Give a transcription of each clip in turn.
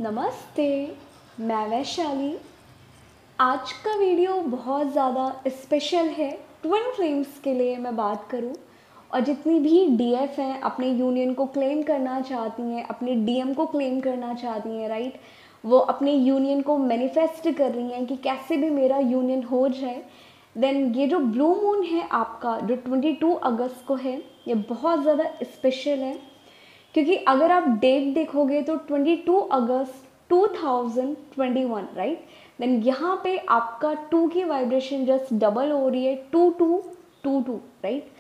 नमस्ते, मैं वैशाली। आज का वीडियो बहुत ज़्यादा स्पेशल है। ट्विन फ्लेम्स के लिए मैं बात करूं और जितनी भी डीएफ हैं अपने यूनियन को क्लेम करना चाहती हैं, अपने डीएम को क्लेम करना चाहती हैं, राइट, वो अपने यूनियन को मैनिफेस्ट कर रही हैं कि कैसे भी मेरा यूनियन हो जाए। देन ये जो ब्लू मून है आपका, जो 22 अगस्त को है, ये बहुत ज़्यादा स्पेशल है क्योंकि अगर आप डेट देखोगे तो 22 अगस्त 2021, राइट। देन यहाँ पे आपका 2 की वाइब्रेशन जस्ट डबल हो रही है, 2222, राइट।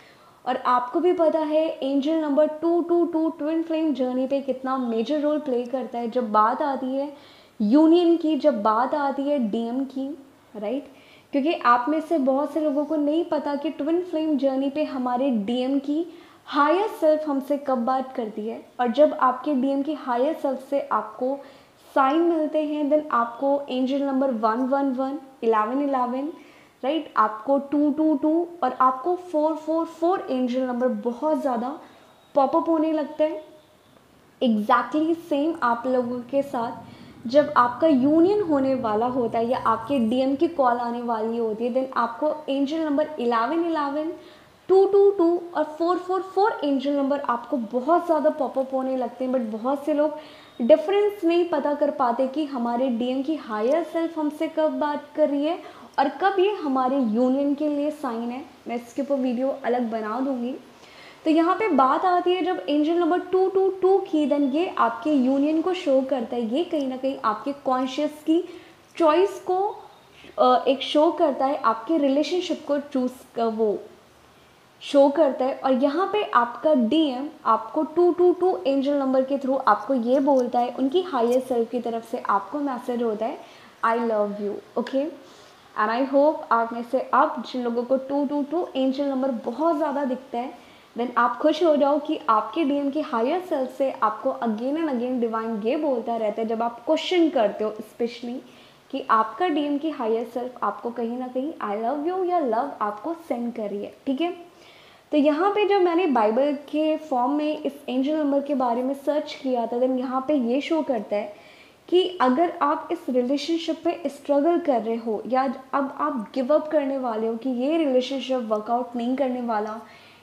और आपको भी पता है angel number 222 twin flame journey पे कितना मेजर रोल प्ले करता है जब बात आती है यूनियन की, जब बात आती है डीएम की, राइट। क्योंकि आप में से बहुत से लोगों को नहीं पता कि ट्विन फ्लेम जर्नी पे हमारे डीएम की हायर सेल्फ हमसे कब बात करती है। और जब आपके डीएम की हायर सेल्फ से आपको साइन मिलते हैं, देन आपको एंजल नंबर 111, 1111, राइट, आपको 222 और आपको 444 एंजल नंबर बहुत ज़्यादा पॉपअप होने लगता है। एग्जैक्टली सेम आप लोगों के साथ जब आपका यूनियन होने वाला होता है या आपके डीएम की कॉल आने वाली होती है, देन आपको एंजल नंबर 1111, 222 और 444 एंजल नंबर आपको बहुत ज़्यादा पॉपअप होने लगते हैं। बट बहुत से लोग डिफरेंस नहीं पता कर पाते कि हमारे डीएम की हायर सेल्फ हमसे कब बात कर रही है और कब ये हमारे यूनियन के लिए साइन है। मैं इसके ऊपर वीडियो अलग बना दूंगी। तो यहाँ पे बात आती है जब एंजल नंबर 222 की, देन ये आपके यूनियन को शो करता है। ये कहीं ना कहीं आपके कॉन्शियस की चॉइस को एक शो करता है, आपके रिलेशनशिप को वो शो करता है। और यहाँ पे आपका डीएम आपको 222 एंजल नंबर के थ्रू आपको ये बोलता है, उनकी हायर सेल्फ की तरफ से आपको मैसेज होता है, I love you, okay. And I hope आप में से अब जिन लोगों को 222 एंजल नंबर बहुत ज़्यादा दिखता है, देन आप खुश हो जाओ कि आपके डीएम की हायर सेल्फ से आपको अगेन एंड अगेन डिवाइन ये बोलता रहता है जब आप क्वेश्चन करते हो स्पेशली कि आपका डीएम की हायर सेल्फ आपको कहीं ना कहीं आई लव यू या लव आपको सेंड कर रही है, ठीक है। तो यहाँ पे जब मैंने बाइबल के फॉर्म में इस एंजल नंबर के बारे में सर्च किया था, देन यहाँ पे ये शो करता है कि अगर आप इस रिलेशनशिप पे स्ट्रगल कर रहे हो या अब आप गिव अप करने वाले हो कि ये रिलेशनशिप वर्कआउट नहीं करने वाला,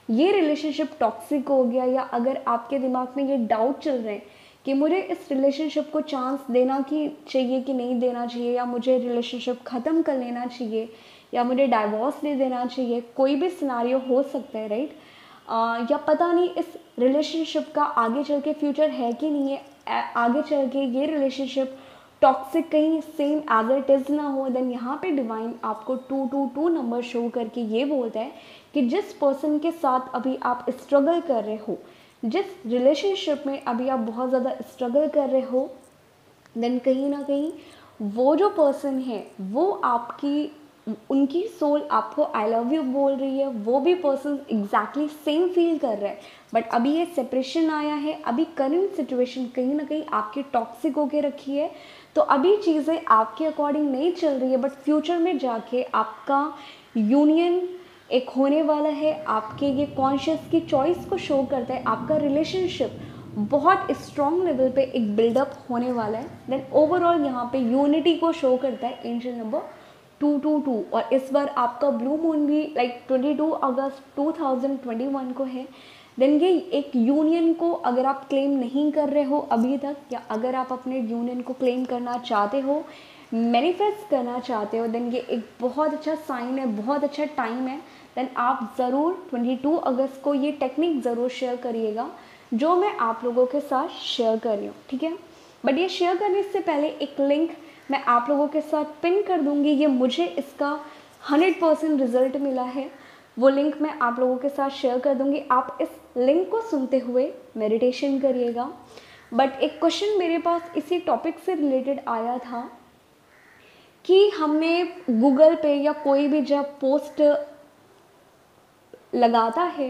ये रिलेशनशिप टॉक्सिक हो गया, या अगर आपके दिमाग में ये डाउट चल रहे हैं कि मुझे इस रिलेशनशिप को चांस देना कि चाहिए कि नहीं देना चाहिए, या मुझे रिलेशनशिप ख़त्म कर लेना चाहिए, या मुझे डाइवोर्स दे देना चाहिए, कोई भी सिनारियो हो सकता है, राइट। या पता नहीं इस रिलेशनशिप का आगे चल के फ्यूचर है कि नहीं है, आगे चल के ये रिलेशनशिप टॉक्सिक कहीं सेम एज इट इज़ ना हो। देन यहाँ पे डिवाइन आपको 222 नंबर शो करके ये बोलता है कि जिस पर्सन के साथ अभी आप स्ट्रगल कर रहे हो, जिस रिलेशनशिप में अभी आप बहुत ज़्यादा स्ट्रगल कर रहे हो, देन कहीं ना कहीं वो जो पर्सन है वो आपकी, उनकी सोल आपको आई लव यू बोल रही है। वो भी पर्सन एग्जैक्टली सेम फील कर रहा है, बट अभी ये सेपरेशन आया है, अभी करंट सिचुएशन कहीं ना कहीं आपकी टॉक्सिक होके रखी है। तो अभी चीज़ें आपके अकॉर्डिंग नहीं चल रही है, बट फ्यूचर में जाके आपका यूनियन एक होने वाला है। आपके ये कॉन्शियस की चॉइस को शो करता है, आपका रिलेशनशिप बहुत स्ट्रॉन्ग लेवल पे एक बिल्डअप होने वाला है। देन ओवरऑल यहाँ पे यूनिटी को शो करता है एंजल नंबर 222। और इस बार आपका ब्लू मून भी लाइक 22 अगस्त 2021 को है। देन ये एक यूनियन को अगर आप क्लेम नहीं कर रहे हो अभी तक, या अगर आप अपने यूनियन को क्लेम करना चाहते हो, मैनिफेस्ट करना चाहते हो, देन ये एक बहुत अच्छा साइन है, बहुत अच्छा टाइम है। देन आप ज़रूर 22 अगस्त को ये टेक्निक ज़रूर शेयर करिएगा जो मैं आप लोगों के साथ शेयर कर रही हूँ, ठीक है। बट ये शेयर करने से पहले एक लिंक मैं आप लोगों के साथ पिन कर दूंगी। ये मुझे इसका 100% रिजल्ट मिला है, वो लिंक मैं आप लोगों के साथ शेयर कर दूंगी। आप इस लिंक को सुनते हुए मेडिटेशन करिएगा। बट एक क्वेश्चन मेरे पास इसी टॉपिक से रिलेटेड आया था कि हमने गूगल पे या कोई भी जब पोस्ट लगाता है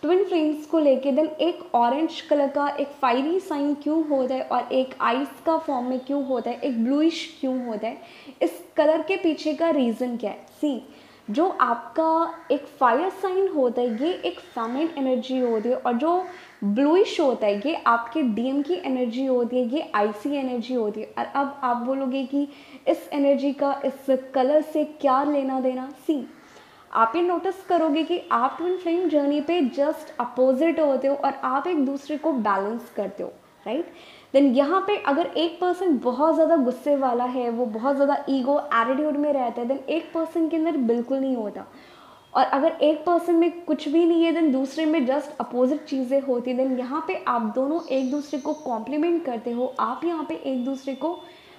ट्विन फ्लेम्स को लेके, देन एक ऑरेंज कलर का एक फायरी साइन क्यों होता है और एक आइस का फॉर्म में क्यों होता है, एक ब्लूइश क्यों होता है, इस कलर के पीछे का रीज़न क्या है। सी, जो आपका एक फायर साइन होता है ये एक फेमिनिन एनर्जी होती है, और जो ब्लूइश होता है, ये आपके डीएम की एनर्जी होती है, ये आईसी एनर्जी होती है। और अब आप बोलोगे कि इस एनर्जी का इस कलर से क्या लेना देना। सी, आप ये नोटिस करोगे कि आप ट्विन फ्लेम जर्नी पे जस्ट अपोजिट होते हो और आप एक दूसरे को बैलेंस करते हो, राइट। देन यहाँ पे अगर एक पर्सन बहुत ज़्यादा गुस्से वाला है, वो बहुत ज़्यादा ईगो एटीट्यूड में रहता है, देन एक पर्सन के अंदर बिल्कुल नहीं होता। और अगर एक पर्सन में कुछ भी नहीं है देन दूसरे में जस्ट अपोजिट चीज़ें होती। देन यहाँ पे आप दोनों एक दूसरे को कॉम्प्लीमेंट करते हो, आप यहाँ पे एक दूसरे को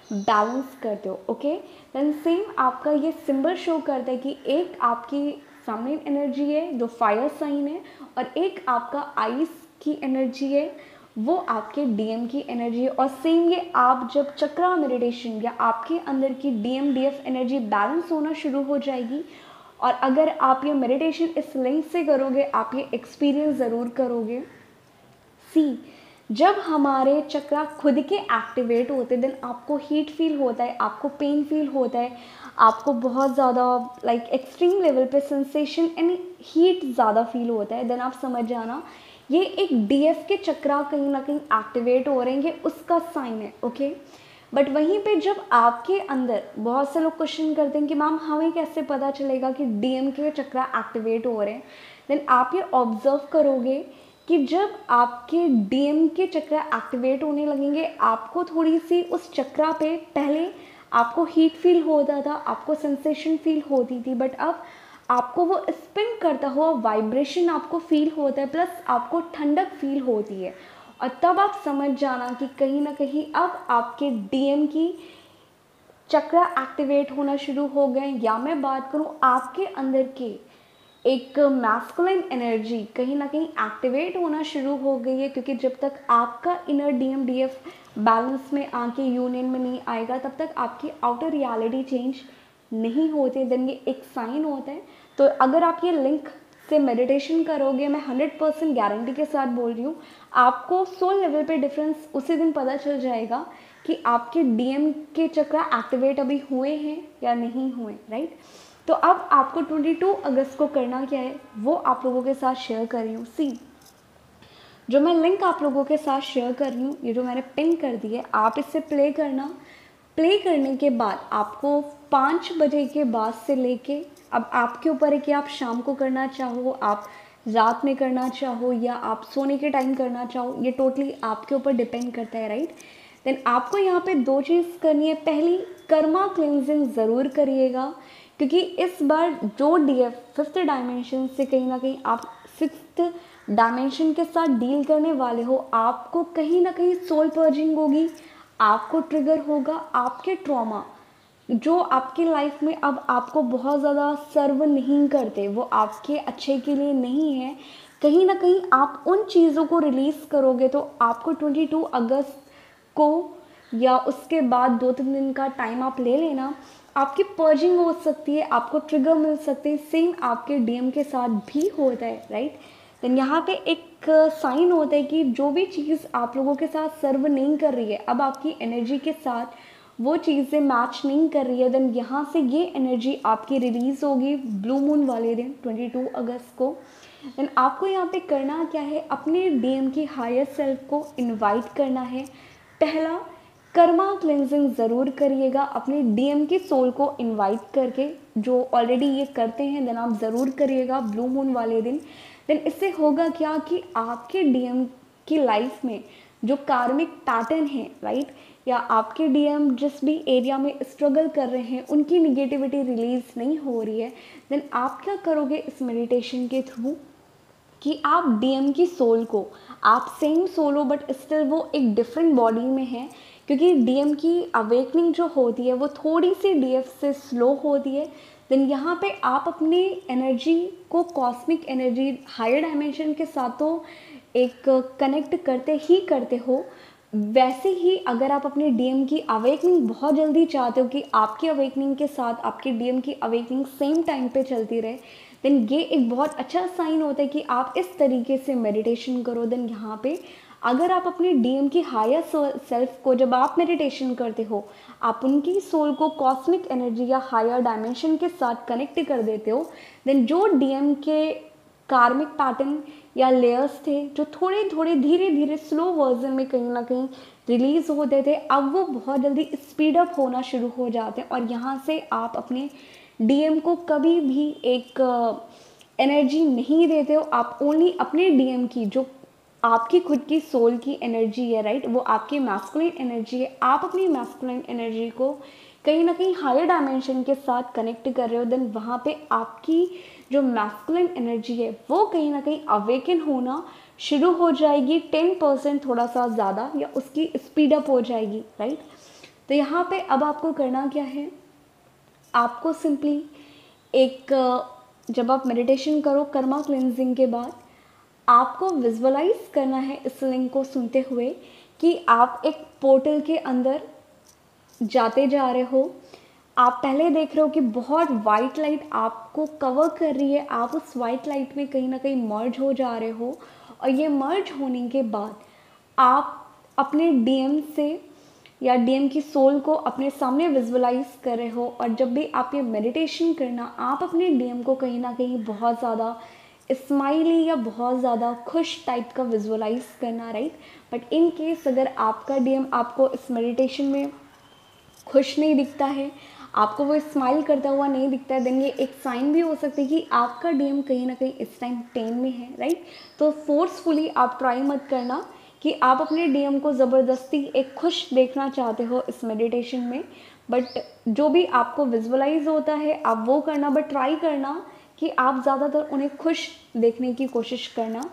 बैलेंस करते हो। ओके, देन सेम आपका ये सिंबल शो करता है कि एक आपकी फेमिनिन एनर्जी है जो फायर साइन है, और एक आपका आइस की एनर्जी है वो आपके डीएम की एनर्जी है। और सेम ये आप जब चक्रा मेडिटेशन या आपके अंदर की डीएम डीएफ एनर्जी बैलेंस होना शुरू हो जाएगी, और अगर आप ये मेडिटेशन इस लिंक से करोगे आप ये एक्सपीरियंस ज़रूर करोगे। सी, जब हमारे चक्रा खुद के एक्टिवेट होते देन आपको हीट फील होता है, आपको पेन फील होता है, आपको बहुत ज़्यादा लाइक एक्सट्रीम लेवल पे सेंसेशन एंड हीट ज़्यादा फील होता है। देन आप समझ जाना ये एक डीएफ के चक्रा कहीं ना कहीं एक्टिवेट हो रहे हैं, ये उसका साइन है। ओके, बट वहीं पे जब आपके अंदर बहुत से लोग क्वेश्चन करते हैं कि मैम हमें कैसे पता चलेगा कि डीएम के चक्रा एक्टिवेट हो रहे हैं, देन आप ये ऑब्जर्व करोगे कि जब आपके डीएम के चक्रा एक्टिवेट होने लगेंगे आपको थोड़ी सी उस चक्रा पे पहले आपको हीट फील होता था, आपको सेंसेशन फील होती थी, बट अब आपको वो स्पिन करता हुआ वाइब्रेशन आपको फील होता है, प्लस आपको ठंडक फील होती है। और तब आप समझ जाना कि कहीं ना कहीं अब आपके डीएम की चक्र एक्टिवेट होना शुरू हो गए। या मैं बात करूं आपके अंदर के एक मैस्कुलिन एनर्जी कहीं ना कहीं एक्टिवेट होना शुरू हो गई है, क्योंकि जब तक आपका इनर डीएम डीएफ बैलेंस में आके यूनियन में नहीं आएगा तब तक आपकी आउटर रियलिटी चेंज नहीं होती। देन ये एक साइन होता है। तो अगर आप ये लिंक से मेडिटेशन करोगे, मैं 100% गारंटी के साथ बोल रही हूँ, आपको सोल लेवल पे डिफरेंस उसी दिन पता चल जाएगा कि आपके डीएम के चक्र एक्टिवेट अभी हुए हैं या नहीं हुए, राइट। तो अब आपको 22 अगस्त को करना क्या है वो आप लोगों के साथ शेयर कर रही हूँ। सी, जो मैं लिंक आप लोगों के साथ शेयर कर रही हूँ, ये जो मैंने पिन कर दी है, आप इससे प्ले करना। प्ले करने के बाद आपको 5 बजे के बाद से लेके, अब आपके ऊपर है कि आप शाम को करना चाहो, आप रात में करना चाहो, या आप सोने के टाइम करना चाहो, ये टोटली आपके ऊपर डिपेंड करता है, राइट। देन आपको यहाँ पे 2 चीज़ करनी है। पहली, कर्मा क्लिनजिंग ज़रूर करिएगा, क्योंकि इस बार जो डीएफ 5th डायमेंशन से कहीं ना कहीं आप 6th डायमेंशन के साथ डील करने वाले हो, आपको कहीं ना कहीं सोल पर्जिंग होगी, आपको ट्रिगर होगा, आपके ट्रॉमा जो आपके लाइफ में अब आपको बहुत ज़्यादा सर्व नहीं करते, वो आपके अच्छे के लिए नहीं है, कहीं ना कहीं आप उन चीज़ों को रिलीज़ करोगे। तो आपको 22 अगस्त को या उसके बाद 2-3 दिन का टाइम आप ले लेना, आपकी पर्जिंग हो सकती है, आपको ट्रिगर मिल सकते हैं। सेम आपके डीएम के साथ भी होता है, राइट। देन यहाँ पे एक साइन होता है कि जो भी चीज़ आप लोगों के साथ सर्व नहीं कर रही है, अब आपकी एनर्जी के साथ वो चीज़ें मैच नहीं कर रही है, देन यहाँ से ये एनर्जी आपकी रिलीज़ होगी ब्लू मून वाले दिन 22 अगस्त को। देन आपको यहाँ पे करना क्या है, अपने डीएम की हायर सेल्फ को इनवाइट करना है। पहला, कर्मा क्लेंजिंग ज़रूर करिएगा अपने डीएम की सोल को इनवाइट करके, जो ऑलरेडी ये करते हैं देन आप ज़रूर करिएगा ब्लू मून वाले दिन। देन इससे होगा क्या कि आपके डीएम की लाइफ में जो कार्मिक पैटर्न है, राइट, या आपके डीएम जिस भी एरिया में स्ट्रगल कर रहे हैं उनकी निगेटिविटी रिलीज़ नहीं हो रही है, देन आप क्या करोगे इस मेडिटेशन के थ्रू कि आप डीएम की सोल को, आप सेम सोल हो बट स्टिल वो एक डिफरेंट बॉडी में है, क्योंकि डीएम की अवेकनिंग जो होती है वो थोड़ी सी डीएफ से स्लो होती है। देन यहाँ पे आप अपनी एनर्जी को कॉस्मिक एनर्जी हायर डायमेंशन के साथ तो एक कनेक्ट करते ही करते हो, वैसे ही अगर आप अपने डीएम की अवेकनिंग बहुत जल्दी चाहते हो कि आपकी अवेकनिंग के साथ आपके डीएम की अवेकनिंग सेम टाइम पे चलती रहे, देन ये एक बहुत अच्छा साइन होता है कि आप इस तरीके से मेडिटेशन करो। देन यहाँ पे अगर आप अपने डीएम की हायर सेल्फ को, जब आप मेडिटेशन करते हो, आप उनकी सोल को कॉस्मिक एनर्जी या हायर डायमेंशन के साथ कनेक्ट कर देते हो, देन जो डीएम के कार्मिक पैटर्न या लेयर्स थे जो थोड़े थोड़े धीरे धीरे स्लो वर्जन में कहीं ना कहीं रिलीज़ होते थे, अब वो बहुत जल्दी स्पीड अप होना शुरू हो जाते हैं। और यहाँ से आप अपने डीएम को कभी भी एक एनर्जी नहीं देते हो, आप ओनली अपने डीएम की जो आपकी खुद की सोल की एनर्जी है, राइट, वो आपकी मैस्कुलिन एनर्जी है, आप अपनी मैस्कुलिन एनर्जी को कहीं ना कहीं हायर डायमेंशन के साथ कनेक्ट कर रहे हो, देन वहाँ पे आपकी जो मैस्कुलिन एनर्जी है वो कहीं ना कहीं अवेकन होना शुरू हो जाएगी 10% थोड़ा सा ज़्यादा, या उसकी स्पीड अप हो जाएगी, राइट। तो यहाँ पे अब आपको करना क्या है, आपको सिंपली एक जब आप मेडिटेशन करो कर्मा क्लेंजिंग के बाद, आपको विजुअलाइज करना है इस लिंक को सुनते हुए कि आप एक पोर्टल के अंदर जाते जा रहे हो। आप पहले देख रहे हो कि बहुत वाइट लाइट आपको कवर कर रही है, आप उस वाइट लाइट में कहीं ना कहीं मर्ज हो जा रहे हो। और ये मर्ज होने के बाद आप अपने डीएम से या डीएम की सोल को अपने सामने विजुअलाइज कर रहे हो। और जब भी आप ये मेडिटेशन करना, आप अपने डीएम को कहीं ना कहीं बहुत ज़्यादा स्माइली या बहुत ज़्यादा खुश टाइप का विजुअलाइज करना, राइट। बट इन केस अगर आपका डीएम आपको इस मेडिटेशन में खुश नहीं दिखता है, आपको वो स्माइल करता हुआ नहीं दिखता है, देन ये एक साइन भी हो सकता है कि आपका डीएम कहीं ना कहीं इस टाइम पेन में है, राइट। तो फोर्सफुली आप ट्राई मत करना कि आप अपने डीएम को ज़बरदस्ती एक खुश देखना चाहते हो इस मेडिटेशन में। बट जो भी आपको विजुअलाइज होता है आप वो करना, बट ट्राई करना कि आप ज़्यादातर उन्हें खुश देखने की कोशिश करना।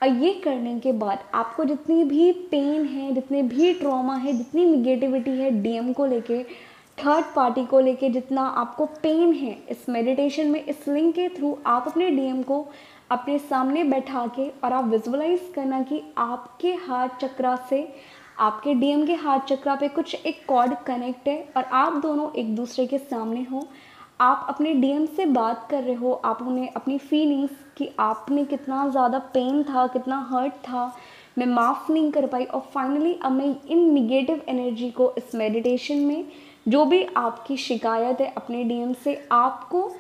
और ये करने के बाद आपको जितनी भी पेन है, जितने भी ट्रॉमा है, जितनी निगेटिविटी है डीएम को लेके, थर्ड पार्टी को लेके, जितना आपको पेन है, इस मेडिटेशन में इस लिंक के थ्रू आप अपने डीएम को अपने सामने बैठा के और आप विजुअलाइज करना कि आपके हार्ट चक्रा से आपके डीएम के हार्ट चक्रा पे कुछ एक कॉर्ड कनेक्ट है और आप दोनों एक दूसरे के सामने हो। आप अपने डीएम से बात कर रहे हो, आप उन्हें अपनी फीलिंग्स कि आपने कितना ज़्यादा पेन था, कितना हर्ट था, मैं माफ़ नहीं कर पाई, और फाइनली अब मैं इन निगेटिव एनर्जी को इस मेडिटेशन में जो भी आपकी शिकायत है अपने डीएम से, आपको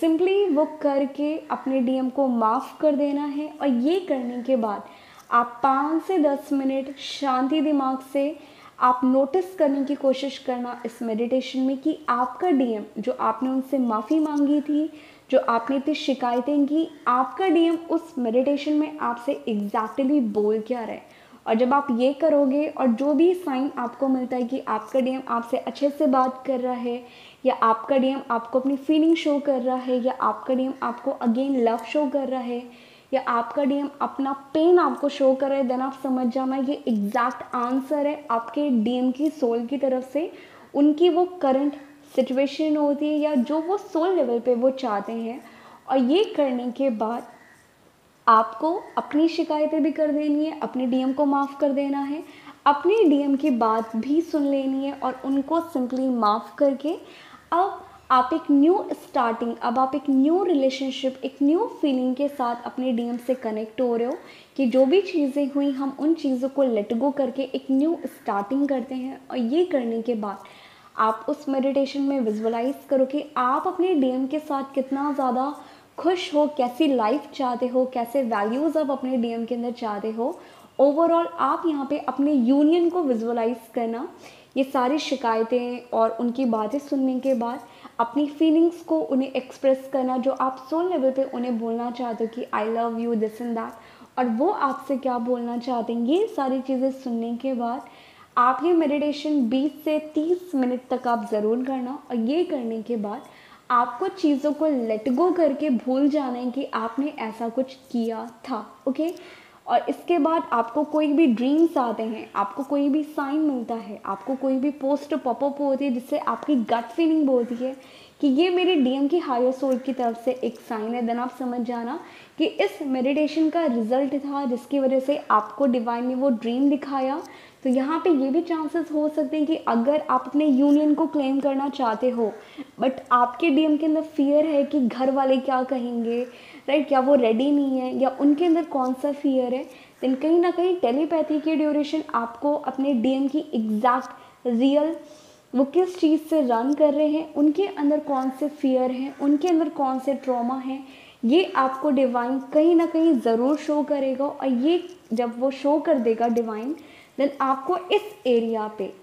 सिंपली वो करके अपने डीएम को माफ़ कर देना है। और ये करने के बाद आप 5 से 10 मिनट शांति दिमाग से आप नोटिस करने की कोशिश करना इस मेडिटेशन में कि आपका डीएम, जो आपने उनसे माफ़ी मांगी थी, जो आपने इतनी शिकायतें की, आपका डीएम उस मेडिटेशन में आपसे एग्जैक्टली बोल क्या रहा है। और जब आप ये करोगे और जो भी साइन आपको मिलता है कि आपका डीएम आपसे अच्छे से बात कर रहा है, या आपका डीएम आपको अपनी फीलिंग शो कर रहा है, या आपका डीएम आपको अगेन लव शो कर रहा है, या आपका डीएम अपना पेन आपको शो कर रहा है, देन आप समझ जाना ये एग्जैक्ट आंसर है आपके डीएम की सोल की तरफ से। उनकी वो करंट सिचुएशन होती है या जो वो सोल लेवल पे वो चाहते हैं। और ये करने के बाद आपको अपनी शिकायतें भी कर देनी है, अपने डीएम को माफ़ कर देना है, अपने डीएम की बात भी सुन लेनी है और उनको सिंपली माफ़ करके अब आप एक न्यू स्टार्टिंग, अब आप एक न्यू रिलेशनशिप, एक न्यू फीलिंग के साथ अपने डीएम से कनेक्ट हो रहे हो कि जो भी चीज़ें हुई हम उन चीज़ों को लेट गो करके एक न्यू स्टार्टिंग करते हैं। और ये करने के बाद आप उस मेडिटेशन में विजुअलाइज करो कि आप अपने डीएम के साथ कितना ज़्यादा खुश हो, कैसी लाइफ चाहते हो, कैसे वैल्यूज़ आप अपने डीएम के अंदर चाहते हो। ओवरऑल आप यहाँ पे अपने यूनियन को विजुअलाइज करना, ये सारी शिकायतें और उनकी बातें सुनने के बाद अपनी फीलिंग्स को उन्हें एक्सप्रेस करना, जो आप सोल लेवल पे उन्हें बोलना चाहते हो कि I love you this and that, और वो आपसे क्या बोलना चाहते हैं। ये सारी चीज़ें सुनने के बाद आप ये मेडिटेशन 20 से 30 मिनट तक आप ज़रूर करना। और ये करने के बाद आपको चीज़ों को लेट गो करके भूल जाना है कि आपने ऐसा कुछ किया था, ओके। और इसके बाद आपको कोई भी ड्रीम्स आते हैं, आपको कोई भी साइन मिलता है, आपको कोई भी पोस्ट पॉपअप होती है जिससे आपकी गट फीलिंग बोलती है कि ये मेरे डीएम की हायर सोल की तरफ से एक साइन है, देन आप समझ जाना कि इस मेडिटेशन का रिजल्ट था जिसकी वजह से आपको डिवाइन ने वो ड्रीम दिखाया। तो यहाँ पे ये भी चांसेस हो सकते हैं कि अगर आप अपने यूनियन को क्लेम करना चाहते हो बट आपके डीएम के अंदर फियर है कि घर वाले क्या कहेंगे, राइट, क्या वो रेडी नहीं है, या उनके अंदर कौन सा फियर है, देन कहीं ना कहीं टेलीपैथी की ड्यूरेशन आपको अपने डीएम की एग्जैक्ट रियल वो किस चीज़ से रन कर रहे हैं, उनके अंदर कौन से फियर हैं, उनके अंदर कौन से ट्रॉमा हैं, ये आपको डिवाइन कहीं ना कहीं ज़रूर शो करेगा। और ये जब वो शो कर देगा डिवाइन, देन आपको इस एरिया पे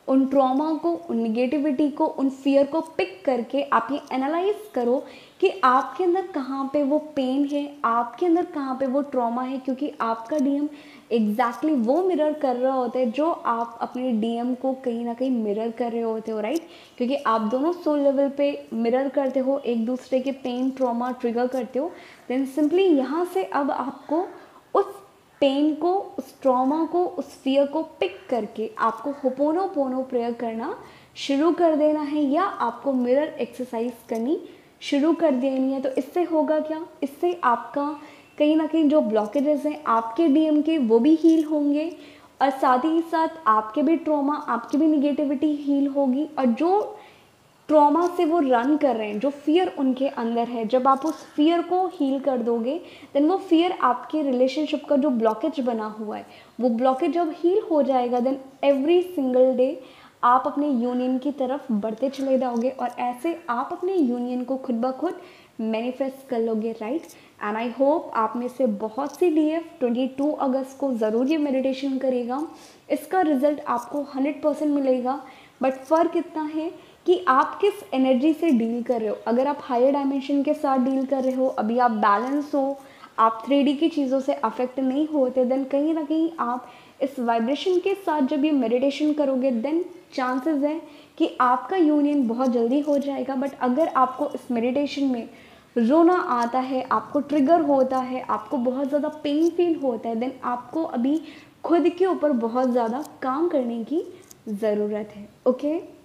उन ट्रॉमा को, उन निगेटिविटी को, उन फियर को पिक करके आप ये एनालाइज करो कि आपके अंदर कहाँ पे वो पेन है, आपके अंदर कहाँ पे वो ट्रॉमा है, क्योंकि आपका डीएम एग्जैक्टली वो मिरर कर रहा होता है जो आप अपने डीएम को कहीं ना कहीं मिरर कर रहे होते हो, राइट। क्योंकि आप दोनों सोल लेवल पे मिरर करते हो, एक दूसरे के पेन ट्रॉमा ट्रिगर करते हो। देन सिंपली यहाँ से अब आपको उस पेन को, उस ट्रॉमा को, उस फियर को पिक करके आपको होपोनोपोनो प्रेयर करना शुरू कर देना है, या आपको मिरर एक्सरसाइज करनी शुरू कर देनी है। तो इससे होगा क्या, इससे आपका कहीं ना कहीं जो ब्लॉकेजेस हैं आपके डीएम के वो भी हील होंगे, और साथ ही साथ आपके भी ट्रॉमा, आपकी भी निगेटिविटी हील होगी। और जो ट्रॉमा से वो रन कर रहे हैं, जो फियर उनके अंदर है, जब आप उस फियर को हील कर दोगे, देन वो फियर आपके रिलेशनशिप का जो ब्लॉकेज बना हुआ है, वो ब्लॉकेज जब हील हो जाएगा, देन एवरी सिंगल डे आप अपने यूनियन की तरफ बढ़ते चले जाओगे, और ऐसे आप अपने यूनियन को खुद ब खुद मैनिफेस्ट कर लोगे, राइट। एंड आई होप आप में से बहुत सी डीएफ 22 अगस्त को ज़रूर ये मेडिटेशन करेगा। इसका रिजल्ट आपको 100% मिलेगा। बट फ़र्क इतना है कि आप किस एनर्जी से डील कर रहे हो। अगर आप हायर डायमेंशन के साथ डील कर रहे हो, अभी आप बैलेंस हो, आप 3D की चीज़ों से अफेक्ट नहीं होते, देन कहीं ना कहीं आप इस वाइब्रेशन के साथ जब ये मेडिटेशन करोगे, देन चांसेस हैं कि आपका यूनियन बहुत जल्दी हो जाएगा। बट अगर आपको इस मेडिटेशन में रोना आता है, आपको ट्रिगर होता है, आपको बहुत ज़्यादा पेन फील होता है, देन आपको अभी खुद के ऊपर बहुत ज़्यादा काम करने की ज़रूरत है। ओके।